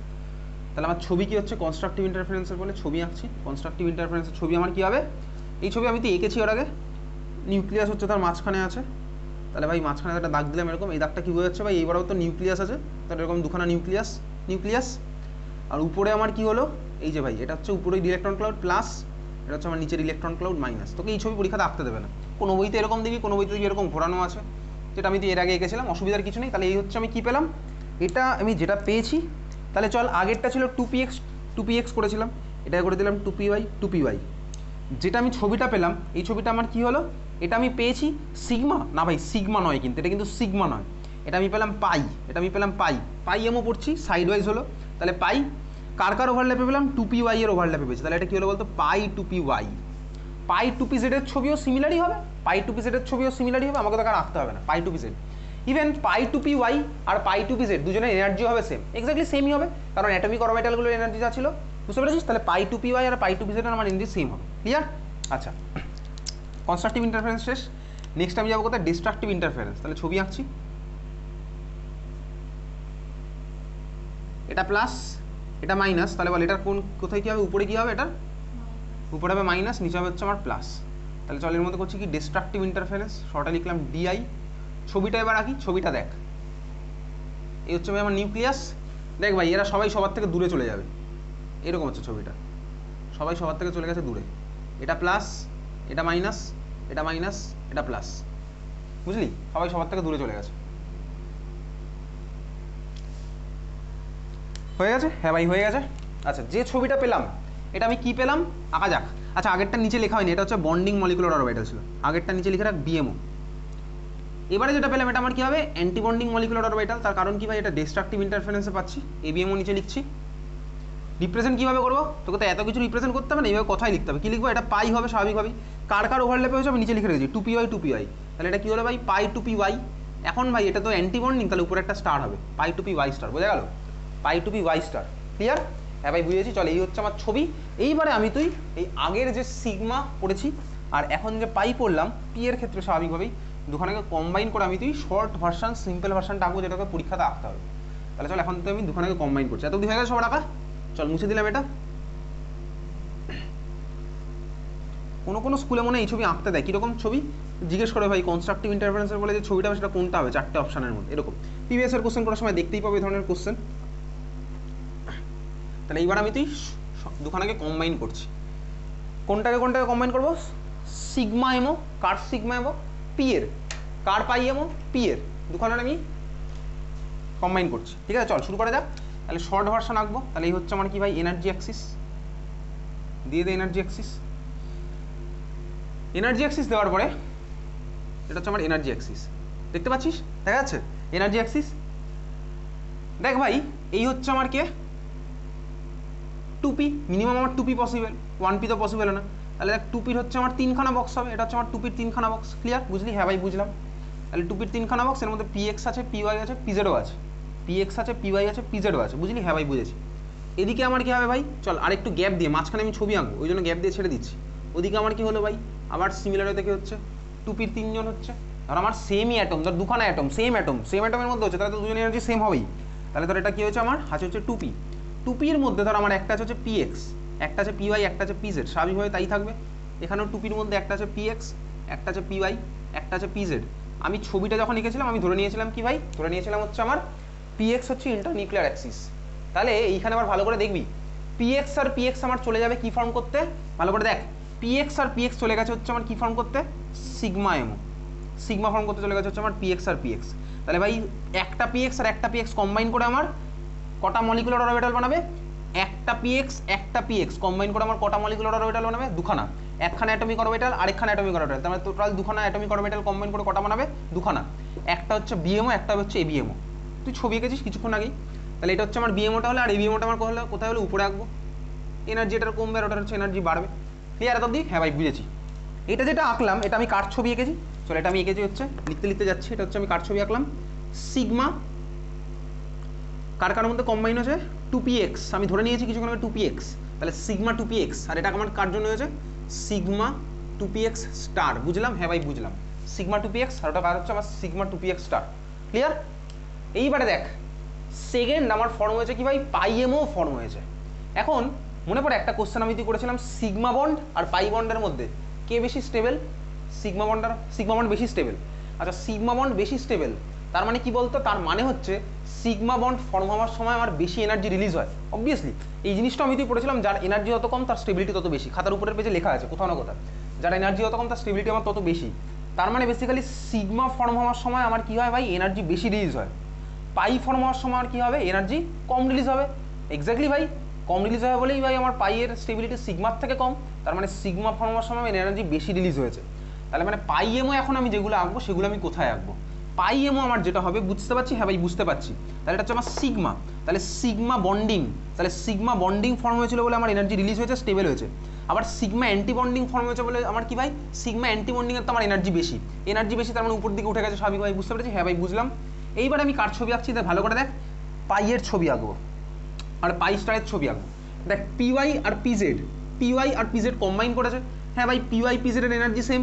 তাহলে আমার ছবি কী হচ্ছে কনস্ট্রাকটিভ ইন্টারফারেন্সের বলে ছবি আঁকছি। কনস্ট্রাকটিভ ইন্টারফারেন্সের ছবি আমার কী হবে, এই ছবি আমি তো এঁকেছি ওর আগে, নিউক্লিয়াস হচ্ছে তার মাঝখানে আছে। তাহলে ভাই মাঝখানে একটা দাগ দিলাম এরকম, এই দাগটা কী বোঝা যাচ্ছে ভাই, এইবারও তো নিউক্লিয়াস আছে, তাহলে এরকম দুখানা নিউক্লিয়াস নিউক্লিয়াস। আর উপরে আমার কি হলো, এই যে ভাই এটা হচ্ছে উপরে ইলেকট্রন ক্লাউড প্লাস, এটা হচ্ছে আমার নিচের ইলেকট্রন ক্লাউড মাইনাস। তোকে এই ছবি পরীক্ষাতে আঁকতে দেবে না, কোনো বইতে এরকম দেখবি, কোনো বইতে দেখবি এরকম ঘোরানো আছে, যেটা আমি তো এর আগে এঁকেছিলাম, অসুবিধার কিছু নেই। তাহলে এই হচ্ছে আমি কী পেলাম, এটা আমি যেটা পেয়েছি। তাহলে চল আগেরটা ছিল 2px করেছিলাম, এটা করে দিলাম 2py। যেটা আমি ছবিটা পেলাম, এই ছবিটা আমার কি হলো, এটা আমি পেয়েছি সিগমা, না ভাই সিগমা নয় কিন্তু, এটা কিন্তু সিগমা নয়, এটা আমি পেলাম পাই, এটা আমি পেলাম পাই এমও পড়ছি, সাইড ওয়াইজ হলো। তাহলে পাই কার কার ওভারল্যাপে পেলাম, 2py এর ওভারল্যাপে পেয়েছি। তাহলে এটা কী হলো বলতো, পাই 2py। পাই 2pz এর ছবিও সিমিলারই হবে, পাই 2pz এর ছবিও সিমিলারই হবে, আমাকে তো আর আঁকতে হবে না, পাই 2pz। ইভেন পাই 2py আর পাই 2pz দুজনের এনার্জি হবে সেম, এক্স্যাক্টলি সেমই হবে, কারণ অ্যাটমিক অরবিটালগুলোর এনার্জি যা ছিল, বুঝতে পেরেছিস। তাহলে পাই 2py আর পাই 2pz এর আমার এনার্জি সেম হবে, ক্লিয়ার। আচ্ছা কনস্ট্রাকটিভ ইন্টারফারেন্স শেষ, নেক্সট আমি যাবো কোথায়, ডিস্ট্রাকটিভ ইন্টারফারেন্স। তাহলে ছবি আঁকছি, এটা প্লাস এটা মাইনাস, তাহলে বল এটা কোথায় কী হবে, উপরে কী হবে, এটার উপরে হবে মাইনাস, নিচে হবে হচ্ছে আমার প্লাস। তাহলে চল এর মধ্যে করছি কি ডিস্ট্রাকটিভ ইন্টারফারেন্স, শর্টে লিখলাম ডিআই। ছবিটা এবার আঁকি, ছবিটা দেখ, এই হচ্ছে ভাই আমার নিউক্লিয়াস। দেখ ভাই এরা সবাই সবার থেকে দূরে চলে যাবে, এরকম হচ্ছে ছবিটা, সবাই সবার থেকে চলে গেছে দূরে, এটা প্লাস এটা মাইনাস, এটা মাইনাস এটা প্লাস, বুঝলি, সবাই সবার থেকে দূরে চলে গেছে। হয়ে গেছে, হ্যাঁ ভাই হয়ে গেছে। আচ্ছা যে ছবিটা পেলাম, এটা আমি কি পেলাম আঁকা যাক। আচ্ছা আগেরটা নিচে লেখা হয়নি, এটা হচ্ছে বন্ডিং মলিকুলার অরবিটাল ছিল, আগেরটা নিচে লিখে রাখ বিএমও। এবারে যেটা পেলাম এটা আমার কি হবে, অ্যান্টি বন্ডিং মলিকুলার অরবিটাল। তার কারণ কি ভাই, এটা ডিস্ট্রাকটিভ ইন্টারফারেন্সে পাচ্ছি, এবিএমও নিচে লিখছি। রিপ্রেজেন্ট কীভাবে করবো, তোকে তো এত কিছু রিপ্রেজেন্ট করতে হবে না, এইভাবে কথাই লিখতে হবে। কী লিখবো, এটা পাই হবে স্বাভাবিকভাবেই, কার কার ওভারল্যাপে হয়েছে আমি নিচে লিখে রেখেছি 2py। তাহলে এটা কী হলো ভাই, পাই 2py। এখন ভাই এটা তো অ্যান্টি বন্ডিং, তাহলে উপরে একটা স্টার হবে, পাই 2py স্টার, বোঝা গেল, পাই 2py স্টার, ক্লিয়ার। হ্যাঁ ভাই বুঝেছি, চল এই হচ্ছে আমার ছবি। এইবারে আমি তুই এই আগের যে সিগমা পড়েছি আর এখন যে পাই পড়লাম, পি এর ক্ষেত্রে স্বাভাবিকভাবেই দুখানাকে কম্বাইন করে আমি তুই শর্ট ভার্সান সিম্পল ভার্সানটা আঁকবো, যেটাকে পরীক্ষাতে আঁকতে হবে। তাহলে চল এখন তো আমি দুখানাকে কম্বাইন করছি, এত অবধি হয়ে গেছে সবার আঁকা। চল মুছে দিলাম এটা। কোনো স্কুলে মনে এই ছবি আঁকতে দেয়, কীরকম ছবি জিজ্ঞেস করে ভাই, কনস্ট্রাকটিভ ইন্টারফারেন্সের বলে যে ছবিটা সেটা কোনটা হবে, 4টে অপশানের মধ্যে, এরকম প্রিভিয়াস এর কোশ্চেন করার সময় দেখতেই পাবে এই ধরনের কোশ্চেন। তাহলে এইবার আমি তুই দুখানাকে কম্বাইন করছি, কোনটাকে কম্বাইন করবো, সিগমা এমো, কার সিগমা এমো, পি এর, কার পাই এমো, পি এর, দুখানার আমি কম্বাইন করছি, ঠিক আছে। চল শুরু করা যাক। তাহলে শর্ট ভার্সন আঁকবো, তাহলে এই হচ্ছে আমার কি ভাই এনার্জি অ্যাক্সিস, দিয়ে দে এনার্জি অ্যাক্সিস। এনার্জি অ্যাক্সিস দেওয়ার পরে এটা হচ্ছে আমার এনার্জি অ্যাক্সিস, দেখতে পাচ্ছিস, দেখা যাচ্ছে এনার্জি অ্যাক্সিস। দেখ ভাই এই হচ্ছে আমার কে 2p, মিনিমাম আমার 2p পসিবল, 1p তো পসিবল না। তাহলে দেখ 2pর হচ্ছে আমার 3খানা বক্স হবে, এটা হচ্ছে আমার 2pর 3খানা বক্স, ক্লিয়ার, বুঝলি, হ্যাঁ ভাই বুঝলাম। তাহলে 2pর 3খানা বক্স, এর মধ্যে px আছে, py আছে, pzও আছে, পিএক্স আছে, পিওয়াই আছে, পিজেডও আছে, বুঝলি? হ্যাঁ ভাই বুঝেছি। এদিকে আমার কি হবে ভাই, চল আর একটু গ্যাপ দিয়ে, মাঝখানে আমি ছবি আঁকবো ওই জন্য গ্যাপ দিয়ে ছেড়ে দিচ্ছি। ওদিকে আমার কি হলো ভাই, আবার সিমিলার দেখে হচ্ছে, টুপির 3 জন হচ্ছে, ধর আমার সেমই অ্যাটম, ধর দুখানা অ্যাটম, সেম অ্যাটমের মধ্যে হচ্ছে, তাহলে তো দুজনের এনার্জি সেম হবেই। তাহলে ধর এটা কি হচ্ছে আমার আছে হচ্ছে টুপি, টুপির মধ্যে ধর আমার একটা হচ্ছে পিএক্স, একটা আছে পিওয়াই, একটা আছে পিজেড, স্বাভাবিকভাবে তাই থাকবে। এখানেও টুপির মধ্যে একটা আছে পিএক্স, একটা আছে পিওয়াই, একটা আছে পিজেড। আমি ছবিটা যখন এঁকেছিলাম আমি ধরে নিয়েছিলাম কি ভাই, ধরে নিয়েছিলাম হচ্ছে আমার পিএক্স হচ্ছে ইন্টারনিউক্লিয়ার অ্যাক্সিস। তাহলে এইখানে আবার ভালো করে দেখবি, পিএক্স আর পিএক্স আমার চলে যাবে কি ফর্ম করতে, ভালো করে দেখ, পিএক্স আর পিএক্স চলে গেছে হচ্ছে আমার কি ফর্ম করতে, সিগমা এমও, সিগমা ফর্ম করতে চলে গেছে হচ্ছে আমার পিএক্স আর পিএক্স। তাহলে ভাই একটা পিএক্স আর একটা পিএক্স কম্বাইন করে আমার কটা মলিকুলার অরবিটাল বানাবে, একটা পিএক্স কম্বাইন করে আমার কটা মলিকুলার অরবিটাল বানাবে, দুখানা, একখানা অ্যাটমিক অরবিটাল আর একখানা অ্যাটমিক অরবিটাল, তার মানে টোটাল দুখানা অ্যাটমিক অরবিটাল কম্বাইন করে কটা বানাবে, দুখানা, একটা হচ্ছে বিএমও, একটা হচ্ছে এবিএমও। তুই ছবি এঁকেছিস কিছুক্ষণ আগেই, তাহলে এটা হচ্ছে আমার বিএমওটা হলে, আর এবিএমওটা আমার কোথায় হলো, উপরে আঁকবো, এনার্জি এটার কমবে আর ওটার হচ্ছে এনার্জি বাড়বে। ক্লিয়ার এত অবধি? হ্যাঁ ভাই বুঝেছি। এটা যেটা আঁকলাম এটা আমি কার ছবি এঁকেছি, চলো এটা আমি এঁকেছি হচ্ছে, লিখতে যাচ্ছি, এটা হচ্ছে আমি কার ছবি আঁকলাম, সিগমা কার মধ্যে কম্বাইন হয়েছে, 2px, আমি ধরে নিয়েছি কিছুক্ষণ আগে 2px, তাহলে সিগমা 2px, আর এটা আমার কার জন্য হয়েছে, সিগমা 2px স্টার, বুঝলাম? হ্যাঁ ভাই বুঝলাম, সিগমা 2px, আর ওটা কার হচ্ছে আমার সিগমা 2px স্টার। ক্লিয়ার? এইবারে দেখ, সেকেন্ড আমার ফর্ম হয়েছে কি ভাই, পাইএমও ফর্ম হয়েছে। এখন মনে পড়ে একটা কোশ্চেন আমি তুই করেছিলাম, সিগমা বন্ড আর পাই বন্ডের মধ্যে কে বেশি স্টেবল, সিগমা বন্ড বেশি স্টেবল। আচ্ছা সিগমা বন্ড বেশি স্টেবল, তার মানে কি বলতো, তার মানে হচ্ছে সিগমা বন্ড ফর্ম হওয়ার সময় আমার বেশি এনার্জি রিলিজ হয়। অবভিয়াসলি এই জিনিসটা আমি তুই পড়েছিলাম, যার এনার্জি যত কম তার স্টেবিলিটি তত বেশি, খাতার উপরের পেজে লেখা আছে কোথাও না কোথাও, যার এনার্জি যত কম তার স্টেবিলিটি আমার তত বেশি। তার মানে বেসিক্যালি সিগমা ফর্ম হওয়ার সময় আমার কি হয় ভাই, এনার্জি বেশি রিলিজ হয়। পাই ফর্ম হওয়ার সময় আর কি হবে, এনার্জি কম রিলিজ হবে। এক্স্যাক্টলি ভাই, কম রিলিজ হবে বলেই ভাই আমার পাইয়ের স্টেবিলিটি সিগমার থেকে কম, তার মানে সিগমা ফর্ম হওয়ার সময় এনার্জি বেশি রিলিজ হয়েছে। তাহলে মানে পাই এমও এখন আমি যেগুলো আঁকবো সেগুলো আমি কোথায় আঁকবো, পাই এমও আমার যেটা হবে, বুঝতে পারছি? হ্যাঁ ভাই বুঝতে পারছি। তাহলে এটা হচ্ছে আমার সিগমা, তাহলে সিগমা বন্ডিং, তাহলে সিগমা বন্ডিং ফর্ম হয়েছিল বলে আমার এনার্জি রিলিজ হয়েছে, স্টেবল হয়েছে। আবার সিগমা অ্যান্টি বন্ডিং ফর্ম হয়েছে বলে আমার কি ভাই, সিগমা অ্যান্টি বন্ডিং এর তো আমার এনার্জি বেশি, তার মানে উপর দিকে উঠে গেছে, স্বাভাবিক ভাই বুঝতে পেরেছি? হ্যাঁ ভাই বুঝলাম। এইবার আমি কার ছবি আঁকছি, ভালো করে দেখ, পাইয়ের ছবি আঁকবো আর পাই স্টারের ছবি আঁকবো। দেখ পিওয়াই আর পিজেড কম্বাইন করেছে, হ্যাঁ ভাই পিওয়াই পিজেডের এনার্জি সেম,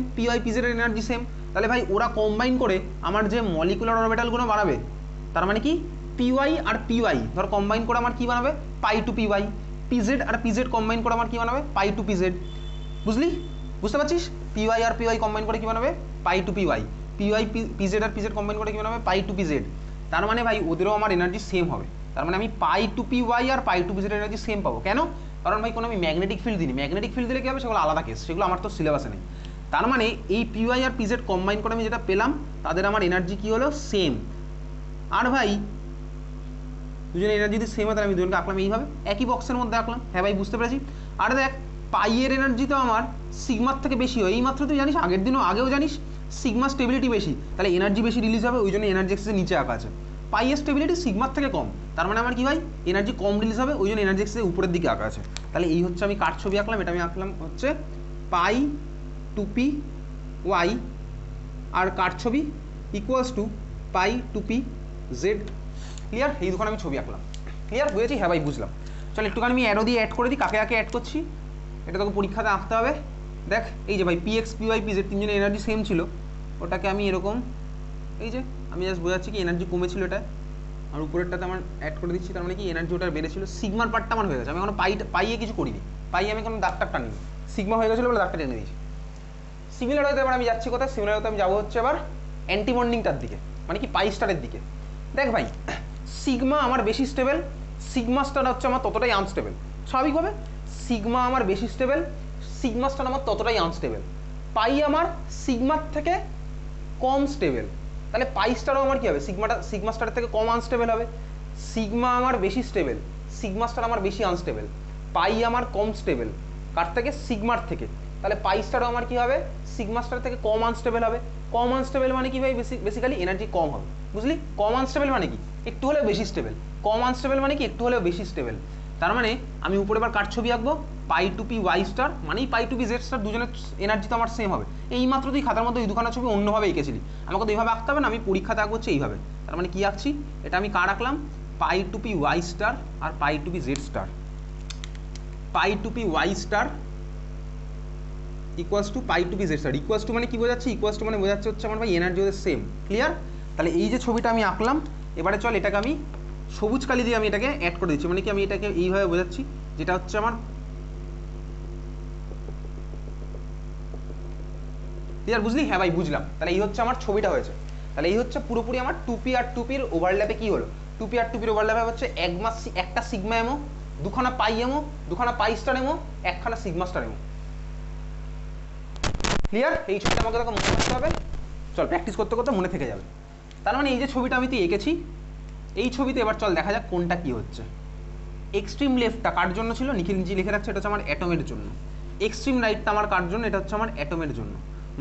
এনার্জি সেম, তাহলে ভাই ওরা কম্বাইন করে আমার যে মলিকুলার অরবিটালগুলো বানাবে, তার মানে কি পিওয়াই আর পিওয়াই ধর কম্বাইন করে আমার কি বানাবে, পাই টু পিওয়াই, পিজেড কম্বাইন করে আমার কি বানাবে, পাই টু পিজেড। বুঝলি? বুঝতে পারছিস? পিওয়াই আর পিওয়াই কম্বাইন করে কি বানাবে, পাই টু পিওয়াই, পিজেড আর পিজেড কম্বাইন করে কি বানাবে, পাই টু পিজেড। তার মানে ভাই ওদেরও আমার এনার্জি সেম হবে, তার মানে আমি পাই টু পিওয়াই আর pi two PZ energy same পাবো। কেন? কারণ ভাই কোনো আমি ম্যাগনেটিক ফিল্ড দিই, ম্যাগনেটিক ফিল্ড দিলে কি হবে, সেগুলো আলাদা কেস, সেগুলো আমার তো সিলেবাসে নেই। তার মানে এই পিওয়াই আর পিজেড কম্বাইন করে আমি যেটা পেলাম, তাদের আমার এনার্জি কি হলো, সেম। আর ভাই দুজনের এনার্জি যদি সেম হয় তাহলে আমি দুজনকে আঁকলাম এইভাবে, একই বক্সের মধ্যে আঁকলাম। হ্যাঁ ভাই বুঝতে পেরেছি। আর দেখ পাইয়ের এনার্জি তো আমার সিগমার থেকে বেশি হয়, এই মাত্র তুই জানিস, আগেও জানিস সিগমা স্টেবিলিটি বেশি, তাহলে এনার্জি বেশি রিলিজ হবে, ওই জন্য এনার্জি এক্সেসের নিচে আঁকা আছে। পাইয়ের স্টেবিলিটি সিগমার থেকে কম, তার মানে আমার কি ভাই এনার্জি কম রিলিজ হবে, ওই জন্য এনার্জি এক্সেসের উপরের দিকে আঁকা আছে। তাহলে এই হচ্ছে আমি কার ছবি আঁকলাম, এটা আমি আঁকলাম হচ্ছে পাই টু পি ওয়াই, আর কার ছবি equals to pi two P z. Clear? এই দুখানে আমি ছবি আঁকলাম। ক্লিয়ার? বুঝেছি? হ্যাঁ ভাই বুঝলাম। চল একটুখানি আমি অ্যারো দিয়ে অ্যাড করে দিই, কাকে অ্যাড করছি এটা তোকে পরীক্ষাতে আঁকতে হবে। দেখ এই যে ভাই পিএক্স পিওয়াই পিজেড তিনজনের এনার্জি সেম ছিল, ওটাকে আমি এরকম, এই যে আমি জাস্ট বোঝাচ্ছি কি এনার্জি কমেছিল এটা, আর উপরেরটাতে আমার অ্যাড করে দিচ্ছি, তার মানে কি এনার্জি ওটা বেড়েছিল, সিগমার পার্টটা আমার হয়ে গেছে, আমি এখন পাইয়ে কিছু করিনি, আমি কোনো দাগটা টানিনি, সিগমা হয়ে গেছিলো বলে দাগটা টেনে দিয়েছি। সিমিলার হতে এবার আমি যাচ্ছি কোথায়, সিমিলার হতে আমি যাবো হচ্ছে এবার অ্যান্টি বন্ডিংটার দিকে, মানে কি পাই স্টারের দিকে। দেখ ভাই সিগমা আমার বেশি স্টেবল, সিগমা স্টার হচ্ছে আমার ততটাই আনস্টেবল, স্বাভাবিকভাবে সিগমা আমার বেশি স্টেবল, সিগমা স্টার আমার ততটাই আনস্টেবল, পাই আমার সিগমার থেকে কম স্টেবল, তাহলে পাই স্টারও আমার কি হবে, সিগমা স্টারের থেকে কম আনস্টেবল হবে। সিগমা আমার বেশি স্টেবল, সিগমা স্টার আমার বেশি আনস্টেবল, পাই আমার কম স্টেবল, কার থেকে, সিগমার থেকে, তাহলে পাই স্টারও আমার কি হবে, সিগমা স্টার থেকে কম আনস্টেবল হবে। কম আনস্টেবল মানে কি ভাই, বেসিক্যালি এনার্জি কম হবে, বুঝলি? কম আনস্টেবল মানে কি, একটু হলেও বেশি স্টেবল, কম আনস্টেবল মানে কি একটু হলেও বেশি স্টেবল। তার মানে আমি উপরে এবার কার ছবি আঁকবো, পাই টু পি ওয়াই স্টার মানেই পাই টু পি জেড স্টার, দুজনের এনার্জি তো আমার সেম হবে। এই মাত্র তুই খাতার মধ্যে এই দুখানা ছবি অন্যভাবে এঁকেছিলি, আমাকে তো এইভাবে আঁকতে হবে না, আমি পরীক্ষাতে আঁকবো হচ্ছে এইভাবে। তার মানে কি আঁকছি, এটা আমি কার আঁকলাম, pi two P Y star আর pi two P Z star. Pi two P Y star equals to pi two P Z star. Equals to মানে কি বোঝাচ্ছে, ইকুয়ালস টু মানে বোঝাচ্ছে হচ্ছে আমার ভাই এনার্জি ওদের সেম। ক্লিয়ার? তাহলে এই যে ছবিটা আমি আঁকলাম, এবারে চল এটাকে আমি সবুজ কালি দিয়ে আমি এটাকে অ্যাড করে দিচ্ছি, মানে কি আমি এটাকে এইভাবে বোঝাচ্ছি, যেটা হচ্ছে আমার ক্লিয়ার, বুঝলি? হ্যাঁ ভাই বুঝলাম। তাহলে এই হচ্ছে আমার ছবিটা হয়েছে। তাহলে এই হচ্ছে পুরোপুরি আমার টুপি আর টুপির ওভারল্যাপে কি হলো, টুপি আর টুপির ওভারল্যাপে হচ্ছে একটা সিগমা এমো, দুখানা পাই এমো, দুখানা পাই স্টার এমো, একখানা সিগমা স্টার এমো। ক্লিয়ার? এই ছবিটা আমাকে মনে রাখতে হবে, চল প্র্যাকটিস করতে করতে মনে থেকে যাবে। তার মানে এই যে ছবিটা আমি তুই এঁকেছি, এই ছবিতে এবার চল দেখা যাক কোনটা কি হচ্ছে। এক্সট্রিম লেফটটা কার জন্য ছিল, নিখিল জি লিখে রাখছে, এটা হচ্ছে আমার অ্যাটমের জন্য। এক্সট্রিম রাইটটা আমার কার জন্য, এটা হচ্ছে আমার অ্যাটমের জন্য।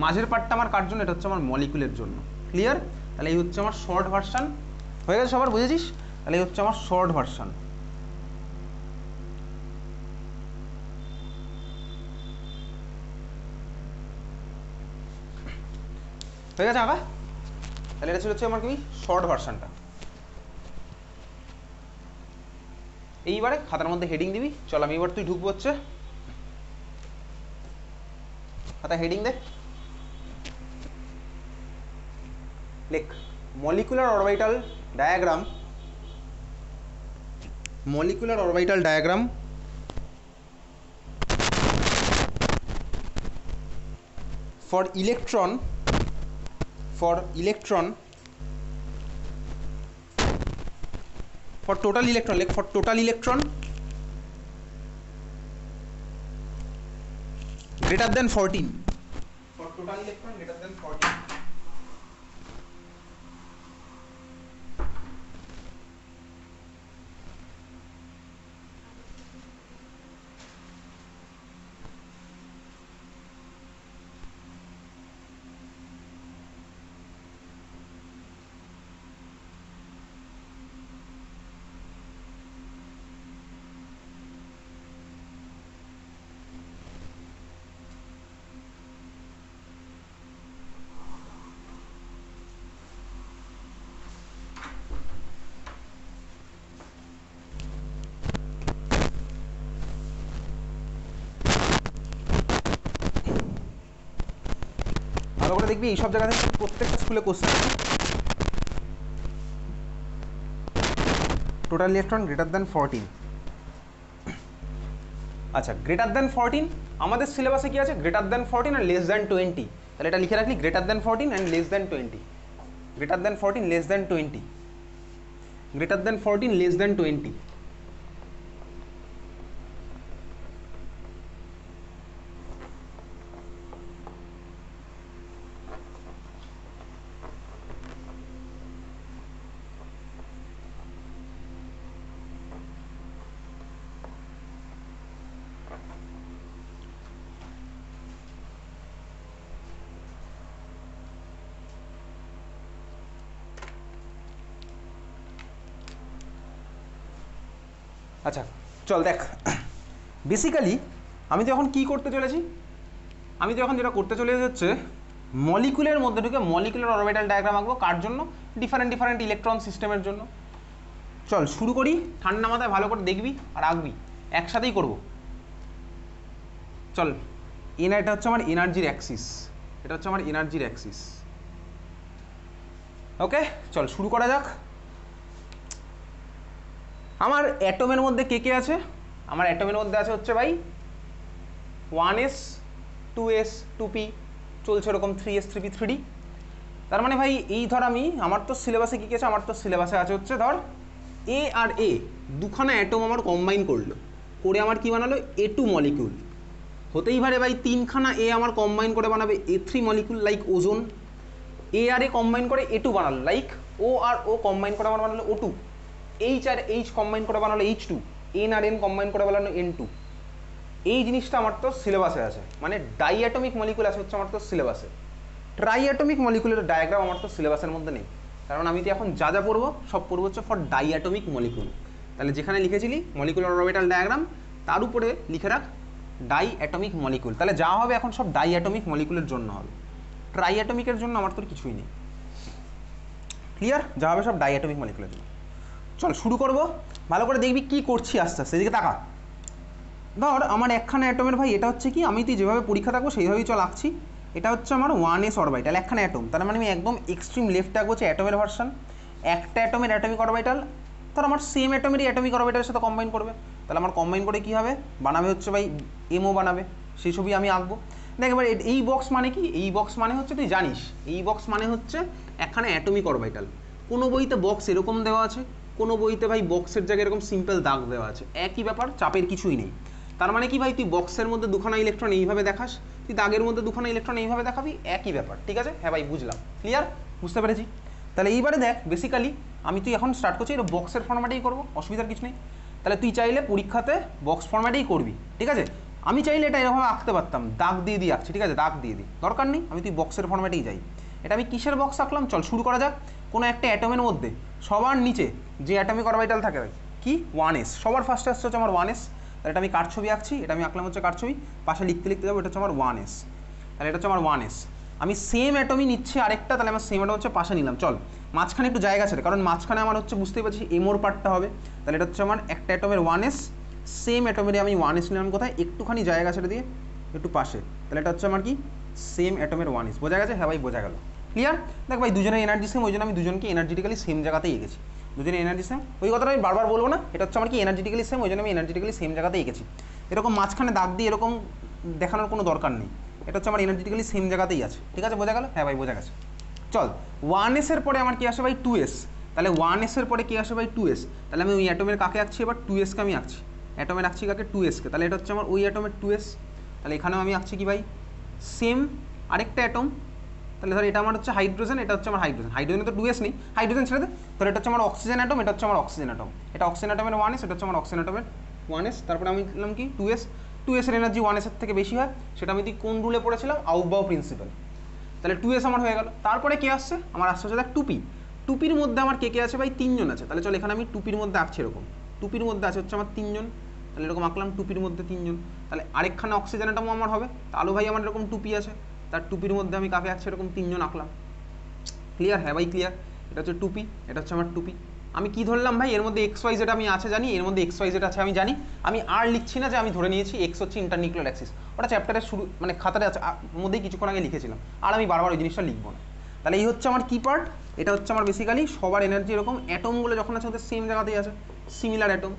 মাঝের পার্টটা আমার কার জন্য, এটা হচ্ছে আমার মলিকুলের জন্য। ক্লিয়ার? তাহলে এই হচ্ছে আমার শর্ট ভার্সান। হয়ে গেছে সবার, বুঝেছিস? তাহলে এই হচ্ছে আমার শর্ট ভার্সান। হয়ে গেছে আঁকা? তাহলে এটা ছিল হচ্ছে আমার কি শর্ট ভার্সানটা। এইবারে খাতার মধ্যে হেডিং দিবি। চল আমি এবার তুই ঢুকবো হচ্ছে খাতা, হেডিং দে, লেখ molecular orbital diagram, molecular orbital diagram for electron for total electron, like for total electron greater than 14, for total electron greater than 14। ভালো করে দেখবি, এইসব জায়গা থেকে প্রত্যেকটা স্কুলে question, total electron greater than 14। আচ্ছা, গ্রেটার দ্যান 14 আমাদের সিলেবাসে কি আছে, গ্রেটার দ্যান 14 আর লেস দ্যান 20। তাহলে এটা লিখে রাখলি, greater than 14 and less than 20, greater than 14 less than 20, greater than 14 less than 20। আচ্ছা চল দেখ, বেসিক্যালি আমি তো এখন কী করতে চলেছি, আমি তো এখন যেটা করতে চলেছি হচ্ছে মলিকুলের মধ্যে ঢুকে মলিকুলার অরবিটাল ডায়াগ্রাম আঁকবো। কার জন্য? ডিফারেন্ট ডিফারেন্ট ইলেকট্রন সিস্টেমের জন্য। চল শুরু করি, ঠান্ডা মাথায় ভালো করে দেখবি আর আঁকবি, একসাথেই করব। চল, এটা হচ্ছে আমার এনার্জির অ্যাক্সিস, এটা হচ্ছে আমার এনার্জির অ্যাক্সিস। ওকে চল শুরু করা যাক। আমার অ্যাটমের মধ্যে কে কে আছে, আমার অ্যাটমের মধ্যে আছে হচ্ছে ভাই 1s 2s 2p, চলছে এরকম 3s 3p 3d। তার মানে ভাই এই ধর আমি, আমার তো সিলেবাসে কী কী আছে, আমার তো সিলেবাসে আছে হচ্ছে ধর এ আর এ দুখানা অ্যাটম আমার কম্বাইন করলো, করে আমার কি বানালো A2 মলিকিউল। হতেই পারে ভাই তিনখানা এ আমার কম্বাইন করে বানাবে A3 মলিকিউল লাইক ওজোন, এ আর এ কম্বাইন করে A2 বানালো লাইক ও আর ও কম্বাইন করে আমার বানালো O2, H R H combine করে বানালো H2, এন আর এন কম্বাইন করে বানালো N2। এই জিনিসটা আমার তো সিলেবাসে আছে, মানে ডাইঅ্যাটমিক মলিকুল আছে হচ্ছে আমার তো সিলেবাসে। ট্রাইঅ্যাটমিক মলিকুলের ডায়াগ্রাম আমার তো সিলেবাসের মধ্যে নেই, কারণ আমি তো এখন যা যা পড়বো সব পড়বো হচ্ছে ফর ডাইঅ্যাটমিক মলিকুল। তাহলে যেখানে লিখেছিলি মলিকুলার অরবিটাল ডায়াগ্রাম তার উপরে লিখে রাখ ডাই অ্যাটমিক মলিকুল। তাহলে যা হবে এখন সব ডাই অ্যাটমিক মলিকুলের জন্য হবে, ট্রাই অ্যাটমিকের জন্য আমার তোর কিছুই নেই। ক্লিয়ার? যা হবে সব ডাই অ্যাটমিক মলিকুলের জন্য। চল শুরু করব, ভালো করে দেখবি কি করছি আস্তে আস্তে। এদিকে তাকা। ধর আমার একখানা অ্যাটমের ভাই এটা হচ্ছে কি, আমি তুই যেভাবে পরীক্ষা থাকবো সেইভাবেই চল আঁকছি। এটা হচ্ছে আমার 1s অরবিটাল, একখানা অ্যাটম। তার মানে আমি একদম এক্সট্রিম লেফটে আঁকবো হচ্ছে অ্যাটমের ভার্সন, একটা অ্যাটমের অ্যাটমিক অরবিটাল, তার আমার সেম অ্যাটমেরই অ্যাটমিক অরবিটালের সাথে কম্বাইন করবে। তাহলে আমার কম্বাইন করে কী হবে, বানাবে হচ্ছে ভাই এমও বানাবে, সেই ছবি আমি আঁকবো। দেখ এবার এই বক্স মানে কি, এই বক্স মানে হচ্ছে তুই জানিস, এই বক্স মানে হচ্ছে একখানা অ্যাটমিক অরবিটাল। কোনো বইতে বক্স এরকম দেওয়া আছে, কোনো বইতে ভাই বক্সের জায়গায় এরকম সিম্পল দাগ দেওয়া আছে, একই ব্যাপার, চাপের কিছুই নেই। তার মানে কি ভাই, তুই বক্সের মধ্যে দুখানা ইলেকট্রন এইভাবে দেখাস, তুই দাগের মধ্যে দুখানা ইলেকট্রন এইভাবে দেখাবি, একই ব্যাপার। ঠিক আছে? হ্যাঁ ভাই বুঝলাম, ক্লিয়ার, বুঝতে পেরেছি। তাহলে এইবারে দেখ বেসিক্যালি আমি তুই এখন স্টার্ট করছি, এটা বক্সের ফর্ম্যাটেই করবো, অসুবিধার কিছু নেই। তাহলে তুই চাইলে পরীক্ষাতে বক্স ফর্ম্যাটেই করবি, ঠিক আছে? আমি চাইলে এটা এরকম আঁকতে পারতাম, দাগ দিয়ে দিয়ে আঁকছি, ঠিক আছে? দাগ দিয়ে দিই, দরকার নেই, আমি তুই বক্সের ফর্ম্যাটেই যাই। এটা আমি কিসের বক্স আঁকলাম, চল শুরু করা যাক। কোনো একটা অ্যাটমের মধ্যে সবার নিচে যে অ্যাটমিক অরবিটাল থাকে কি 1s, সবার ফার্স্টে আসছে হচ্ছে আমার 1s। তাহলে এটা আমি কার ছবি আঁকছি, এটা আমি আঁকলাম হচ্ছে কার ছবি, পাশে লিখতে লিখতে যাবো, এটা হচ্ছে আমার 1s। তাহলে এটা হচ্ছে আমার 1s। আমি সেম অ্যাটমই নিচ্ছি আরেকটা, তাহলে আমার সেম অ্যাটম হচ্ছে পাশে নিলাম। চল মাঝখানে একটু জায়গা ছেড়ে, কারণ মাঝখানে আমার হচ্ছে বুঝতেই পারছি এমোর পার্টটা হবে। তাহলে এটা হচ্ছে আমার একটা অ্যাটমের 1s, সেম অ্যাটমেরই আমি 1s নিলাম কোথায়, একটুখানি জায়গা ছেড়ে দিয়ে একটু পাশে। তাহলে এটা হচ্ছে আমার কি সেম অ্যাটমের 1s। বোঝা গেছে? হ্যাঁ ভাই বোঝা গেল, ক্লিয়ার। দেখ ভাই দুজনের এনার্জি সেম, ওই জন্য আমি দুজনকে এনার্জিটিক্যালি সেম জায়গাতেই এঁকেছি। দুজনের এনার্জি সেম, ওই কথাটা আমি বারবার বলবো না, এটা হচ্ছে আমার কি এনার্জিটিক্যালি সেম, ওই জন্য আমি এনার্জিটিক্যালি সেম জায়গাতেই এঁকেছি। এরকম মাঝখানে দাগ দিয়ে এরকম দেখানোর কোনো দরকার নেই, এটা হচ্ছে আমার এনার্জিটিক্যালি সেম জায়গাতেই আছে। ঠিক আছে, বোঝা গেল? হ্যাঁ ভাই বোঝা গেছে। চল 1s এর পরে আমার কি আসে ভাই 2s। তাহলে 1s এর পরে কি আসে ভাই 2s। তাহলে আমি ওই অ্যাটমের কাকে আঁকছি, এবার 2s কে আমি আঁকছি, অ্যাটমের আঁকছি কাকে 2s কে। তাহলে এটা হচ্ছে আমার ওই অ্যাটমের 2s। তাহলে এখানেও আমি আঁকছি কি ভাই সেম আরেকটা অ্যাটম। তাহলে ধর এটা আমার হচ্ছে হাইড্রোজেন, এটা হচ্ছে আমার হাইড্রোজেন, হাইড্রোজেনে তো 2s নেই, হাইড্রোজেন ছেড়ে দে। তাহলে এটা হচ্ছে আমার অক্সিজেন অ্যাটম, এটা হচ্ছে আমার অক্সিজেন অ্যাটম, এটা অক্সিজেন অ্যাটমের 1s, এটা হচ্ছে আমার অক্সিজেন অ্যাটমের 1s। তারপরে আমি লিখলাম কি 2s, 2s এর এনার্জি 1s এর থেকে বেশি হয়, সেটা আমি কোন রুলে পড়েছিলাম, আউবাউ প্রিন্সিপাল। তাহলে 2s আমার হয়ে গেল। তারপরে কে আসছে, আমার আসছে হচ্ছে দেখ টুপি। টুপির মধ্যে আমার কে কে আছে ভাই 3 জন আছে। তাহলে চল এখানে আমি টুপির মধ্যে আঁকছি এরকম, টুপির মধ্যে আছে হচ্ছে আমার 3 জন। তাহলে এরকম আঁকলাম টুপির মধ্যে 3 জন। তাহলে আরেকখানে অক্সিজেন অ্যাটমও আমার হবে, তাহলে ভাই আমার এরকম টুপি আছে, তার টুপির মধ্যে আমি কাকে আঁকছি এরকম 3 জন আঁকলাম। ক্লিয়ার? হ্যাঁ ভাই ক্লিয়ার। এটা হচ্ছে টুপি, এটা হচ্ছে আমার টুপি। আমি কি ধরলাম ভাই, এর মধ্যে এক্স ওয়াই জেড আমি আছে জানি, এর মধ্যে এক্স ওয়াই জেড আছে আমি জানি, আমি আর লিখছি না যে আমি ধরে নিয়েছি এক্স হচ্ছে ইন্টারনিউক্লিয়ার অ্যাক্সিস, ওটা চ্যাপ্টারের শুরু মানে খাতারে আছে মধ্যেই কিছুক্ষণ আগে লিখেছিলাম, আর আমি বারবার ওই জিনিসটা লিখবো না। তাহলে এই হচ্ছে আমার কি পার্ট, এটা হচ্ছে আমার বেসিক্যালি সবার এনার্জি এরকম, অ্যাটমগুলো যখন আছে ওদের সেম জায়গাতেই আছে, সিমিলার অ্যাটম।